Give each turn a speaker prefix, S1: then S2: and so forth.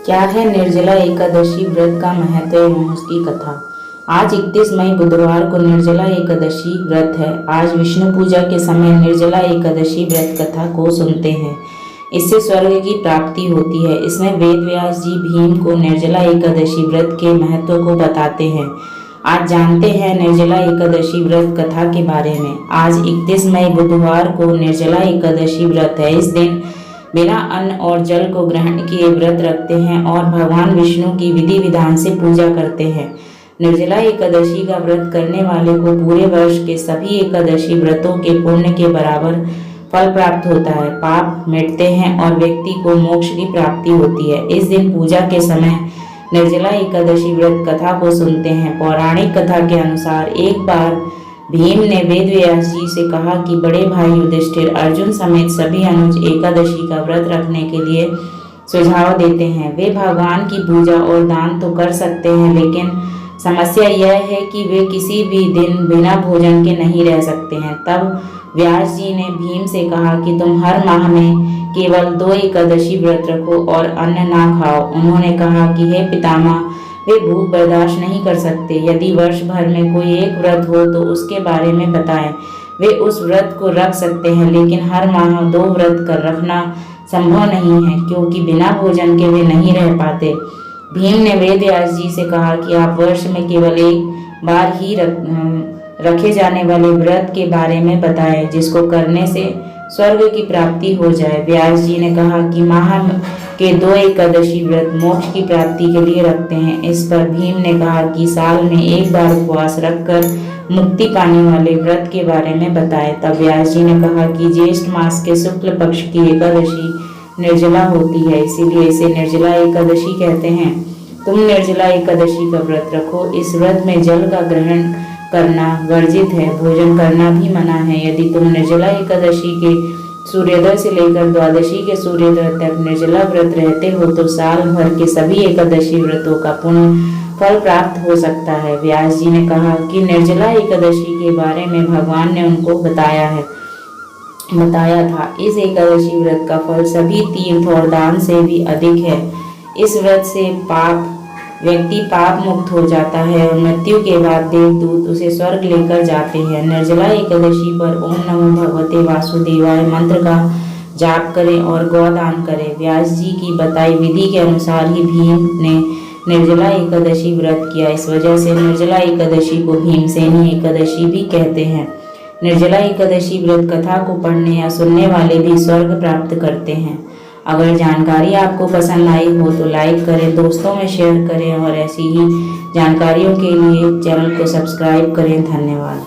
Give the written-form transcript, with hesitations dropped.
S1: क्या है निर्जला एकादशी व्रत का महत्व एवं उसकी कथा। आज 31 मई बुधवार को निर्जला एकादशी व्रत है। आज विष्णु पूजा के समय निर्जला एकादशी व्रत कथा को सुनते हैं। इससे स्वर्ग की प्राप्ति होती है। इसमें वेद व्यास जी भीम को निर्जला एकादशी व्रत के महत्व को बताते हैं। आज जानते हैं निर्जला एकादशी व्रत कथा के बारे में। आज 31 मई बुधवार को निर्जला एकादशी व्रत है। इस दिन बिना अन्न और जल को ग्रहण किए व्रत रखते हैं और भगवान विष्णु की विधि विधान से पूजा करते हैं। निर्जला एकादशी का व्रत करने वाले को पूरे वर्ष के सभी एकादशी व्रतों के पुण्य के बराबर फल प्राप्त होता है। पाप मिटते हैं और व्यक्ति को मोक्ष की प्राप्ति होती है। इस दिन पूजा के समय निर्जला एकादशी व्रत कथा को सुनते हैं। पौराणिक कथा के अनुसार एक बार भीम ने वेद व्यास जी से कहा कि बड़े भाई युधिष्ठिर अर्जुन समेत सभी अनुज एकादशी का व्रत रखने के लिए सुझाव देते हैं। वे भगवान की पूजा और दान तो कर सकते हैं, लेकिन समस्या यह है कि वे किसी भी दिन बिना भोजन के नहीं रह सकते हैं। तब व्यास जी ने भीम से कहा कि तुम हर माह में केवल 2 एकादशी व्रत रखो और अन्न ना खाओ। उन्होंने कहा कि हे पितामह, वे भूख बर्दाश्त नहीं कर सकते। यदि वर्ष भर में कोई एक व्रत हो तो उसके बारे में बताएं। वे उस व्रत को रख सकते हैं, लेकिन हर माह 2 व्रत कर रखना संभव नहीं है, क्योंकि बिना भोजन के वे नहीं रह पाते। भीम ने वेद व्यास जी से कहा कि आप वर्ष में केवल एक बार ही रखे जाने वाले व्रत के बारे में बताएं, जिसको करने से स्वर्ग की प्राप्ति हो जाए। व्यास जी ने कहा कि माह के 2 एकादशी व्रत मोक्ष की प्राप्ति के लिए रखते हैं। इस पर भीम ने कहा कि साल में एक बार उपवास रखकर मुक्ति पाने वाले व्रत के बारे में बताएं। तब व्यास जी ने कहा कि ज्येष्ठ मास के शुक्ल पक्ष की एकादशी निर्जला होती है, इसीलिए इसे निर्जला एकादशी कहते हैं। तुम निर्जला एकादशी का व्रत रखो। इस व्रत में जल का ग्रहण करना वर्जित है, भोजन करना भी मना है। यदि तुम निर्जला एकादशी के सूर्योदय से लेकर द्वादशी के सूर्योदय तक निर्जला व्रत रहते हो तो साल भर के सभी एकादशी व्रतों का पुण्य फल प्राप्त हो सकता है। व्यास जी ने कहा कि निर्जला एकादशी के बारे में भगवान ने उनको बताया था। इस एकादशी व्रत का फल सभी तीर्थ और दान से भी अधिक है। इस व्रत से व्यक्ति पाप मुक्त हो जाता है और मृत्यु के बाद देवदूत उसे स्वर्ग लेकर जाते हैं। निर्जला एकादशी पर ओम नमो भगवते वासुदेवाय मंत्र का जाप करें और गोदान करें। व्यास जी की बताई विधि के अनुसार ही भीम ने निर्जला एकादशी व्रत किया। इस वजह से निर्जला एकादशी को भीमसेनी एकादशी भी कहते हैं। निर्जला एकादशी व्रत कथा को पढ़ने या सुनने वाले भी स्वर्ग प्राप्त करते हैं। अगर जानकारी आपको पसंद आई हो तो लाइक करें, दोस्तों में शेयर करें और ऐसी ही जानकारियों के लिए चैनल को सब्सक्राइब करें। धन्यवाद।